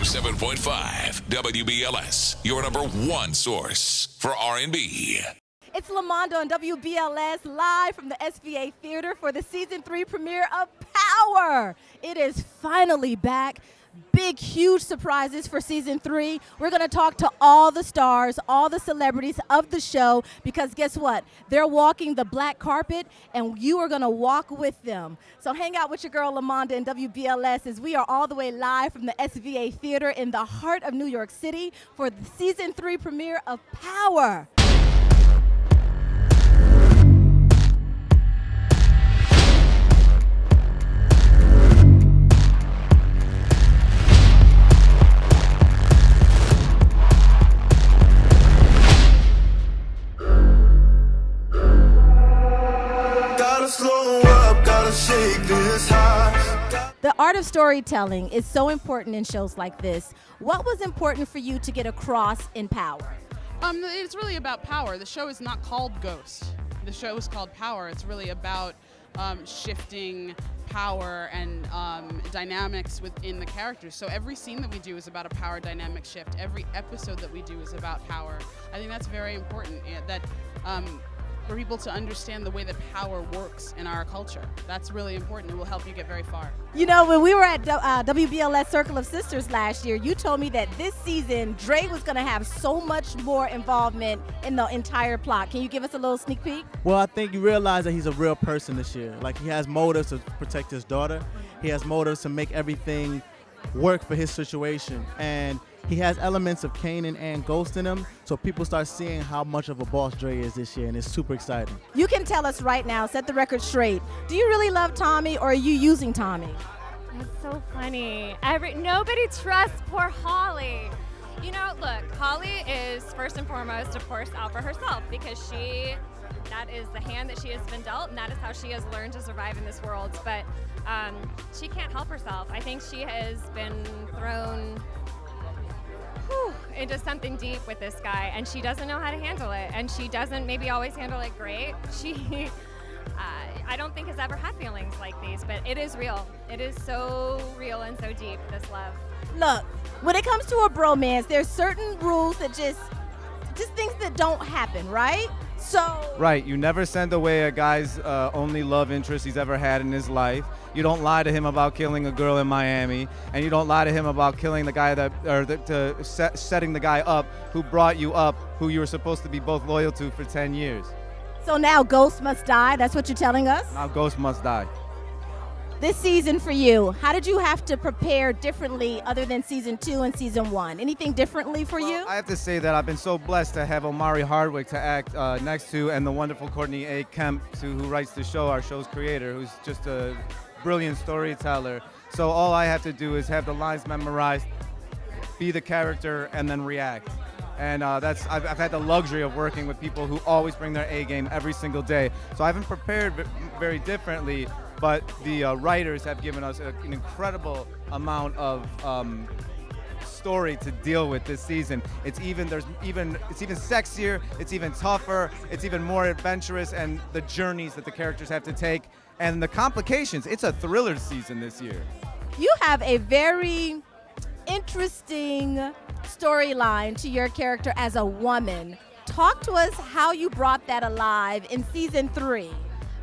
107.5 WBLS, your number one source for R&B. It's Lamonda on WBLS, live from the SVA Theater for the Season 3 premiere of Power. It is finally back. Big, huge surprises for Season 3. We're going to talk to all the stars, all the celebrities of the show, because guess what? They're walking the black carpet, and you are going to walk with them. So hang out with your girl Lamonda in WBLS as we are all the way live from the SVA Theater in the heart of New York City for the Season 3 premiere of Power. The art of storytelling is so important in shows like this. What was important for you to get across in Power? It's really about power. The show is not called Ghost. The show is called Power. It's really about shifting power and dynamics within the characters. So every scene that we do is about a power dynamic shift. Every episode that we do is about power. I think that's very important, that for people to understand the way that power works in our culture. That's really important. It will help you get very far. You know, when we were at WBLS Circle of Sisters last year, you told me that this season, Dre was going to have so much more involvement in the entire plot. Can you give us a little sneak peek? Well, I think you realize that he's a real person this year. Like, he has motives to protect his daughter. He has motives to make everything work for his situation. And he has elements of Kanan and Ghost in him, so people start seeing how much of a boss Dre is this year, and it's super exciting. You can tell us right now, set the record straight. Do you really love Tommy, or are you using Tommy? That's so funny. Nobody trusts poor Holly. You know, look, Holly is first and foremost, of course, out for herself, because that is the hand that she has been dealt, and that is how she has learned to survive in this world. But she can't help herself. I think she has been thrown into something deep with this guy, and she doesn't know how to handle it, and she doesn't maybe always handle it great. She I don't think has ever had feelings like these, but it is real. It is so real and so deep, this love. Look, when it comes to a bromance, there's certain rules that just things that don't happen, right? Right, you never send away a guy's only love interest he's ever had in his life. You don't lie to him about killing a girl in Miami, and you don't lie to him about killing the guy setting the guy up who brought you up, who you were supposed to be both loyal to for 10 years. So now Ghost must die, that's what you're telling us? Now Ghost must die. This season for you, how did you have to prepare differently other than season 2 and season 1? Anything differently for you? I have to say that I've been so blessed to have Omari Hardwick to act next to, and the wonderful Courtney A. Kemp, who writes the show, our show's creator, who's just a brilliant storyteller. So all I have to do is have the lines memorized, be the character, and then react. And I've had the luxury of working with people who always bring their A game every single day. So I haven't prepared very differently, but the writers have given us an incredible amount of story to deal with this season. It's even sexier, it's even tougher, it's even more adventurous, and the journeys that the characters have to take and the complications. It's a thriller season this year. You have a very interesting storyline to your character as a woman. Talk to us how you brought that alive in season 3.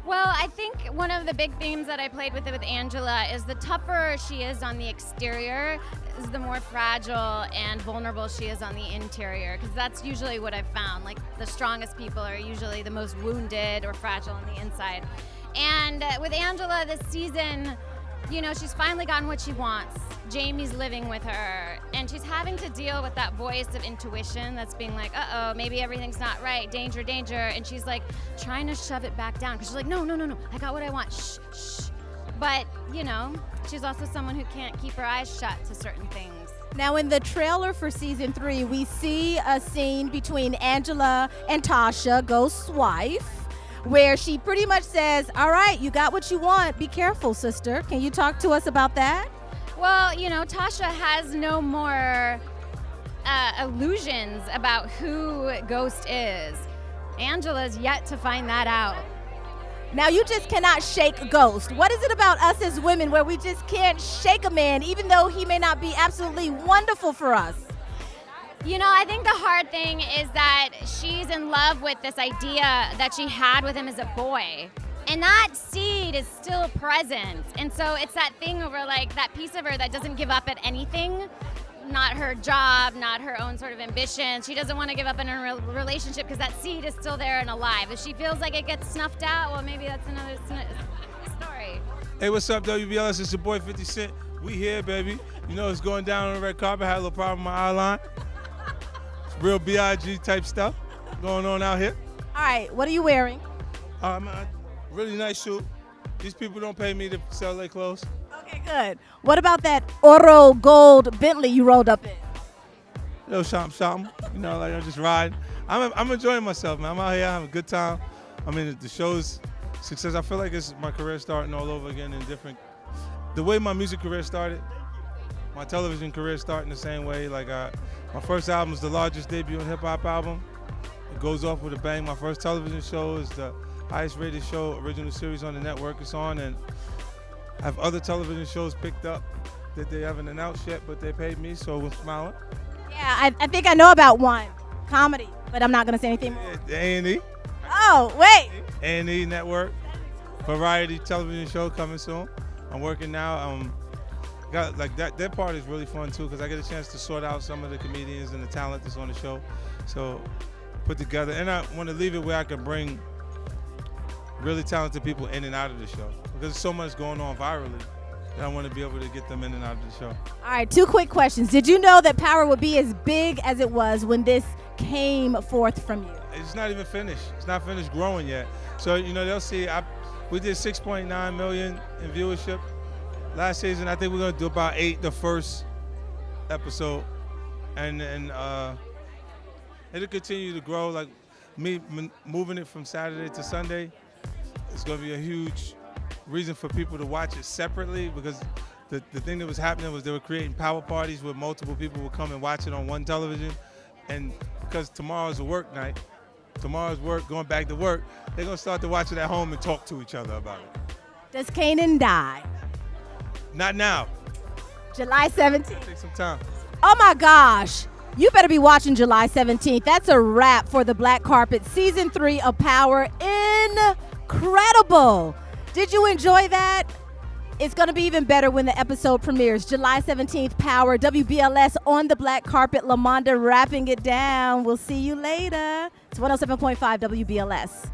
Well, I think one of the big themes that I played with Angela is the tougher she is on the exterior is the more fragile and vulnerable she is on the interior, because that's usually what I've found. Like, the strongest people are usually the most wounded or fragile on the inside. And with Angela this season, you know, she's finally gotten what she wants. Jamie's living with her, and she's having to deal with that voice of intuition that's being like, uh-oh, maybe everything's not right, danger, danger, and she's like trying to shove it back down, because she's like, no, I got what I want, shh, shh. But, you know, she's also someone who can't keep her eyes shut to certain things. Now, in the trailer for season 3, we see a scene between Angela and Tasha, Ghost's wife, where she pretty much says, all right, you got what you want, be careful, sister. Can you talk to us about that? Well, you know, Tasha has no more illusions about who Ghost is. Angela's yet to find that out. Now, you just cannot shake Ghost. What is it about us as women where we just can't shake a man, even though he may not be absolutely wonderful for us? You know, I think the hard thing is that she's in love with this idea that she had with him as a boy. And that seed is still present. And so it's that thing over like that piece of her that doesn't give up at anything. Not her job, not her own sort of ambition. She doesn't want to give up in her relationship because that seed is still there and alive. If she feels like it gets snuffed out, well, maybe that's another story. Hey, what's up, WBLS? It's your boy 50 Cent. We here, baby. You know it's going down on the red carpet. Had a little problem with my eyeline. It's real B.I.G. type stuff going on out here. All right, what are you wearing? A really nice suit. These people don't pay me to sell their clothes. Okay, good. What about that Oro gold Bentley you rolled up in? Little something. You know, like I'm just riding. I'm enjoying myself, man. I'm out here having a good time. I mean, the show's success. I feel like it's my career starting all over again in different. The way my music career started, my television career starting the same way. Like my first album is the largest debut in hip hop album. It goes off with a bang. My first television show is the highest rated show, original series on the network it's on, and I have other television shows picked up that they haven't announced yet, but they paid me, so I'm smiling. Yeah, I think I know about one. Comedy, but I'm not going to say anything more. The A&E. Oh, wait. A&E Network. Variety television show coming soon. I'm working now. Got like that part is really fun too, because I get a chance to sort out some of the comedians and the talent that's on the show. So put together, and I want to leave it where I can bring really talented people in and out of the show, because there's so much going on virally that I want to be able to get them in and out of the show. All right, 2 quick questions. Did you know that Power would be as big as it was when this came forth from you? It's not even finished. It's not finished growing yet. So, you know, they'll see. We did 6.9 million in viewership last season. I think we're going to do about 8 the first episode. And it'll continue to grow. Like me moving it from Saturday to Sunday, it's going to be a huge reason for people to watch it separately, because the thing that was happening was they were creating power parties where multiple people would come and watch it on one television. And because tomorrow's a work night, tomorrow's work, going back to work, they're going to start to watch it at home and talk to each other about it. Does Kanan die? Not now. July 17th. Take some time. Oh my gosh. You better be watching July 17th. That's a wrap for the Black Carpet Season 3 of Power. Incredible. Did you enjoy that? It's going to be even better when the episode premieres. July 17th, Power, WBLS on the Black Carpet, Lamonda wrapping it down. We'll see you later. It's 107.5 WBLS.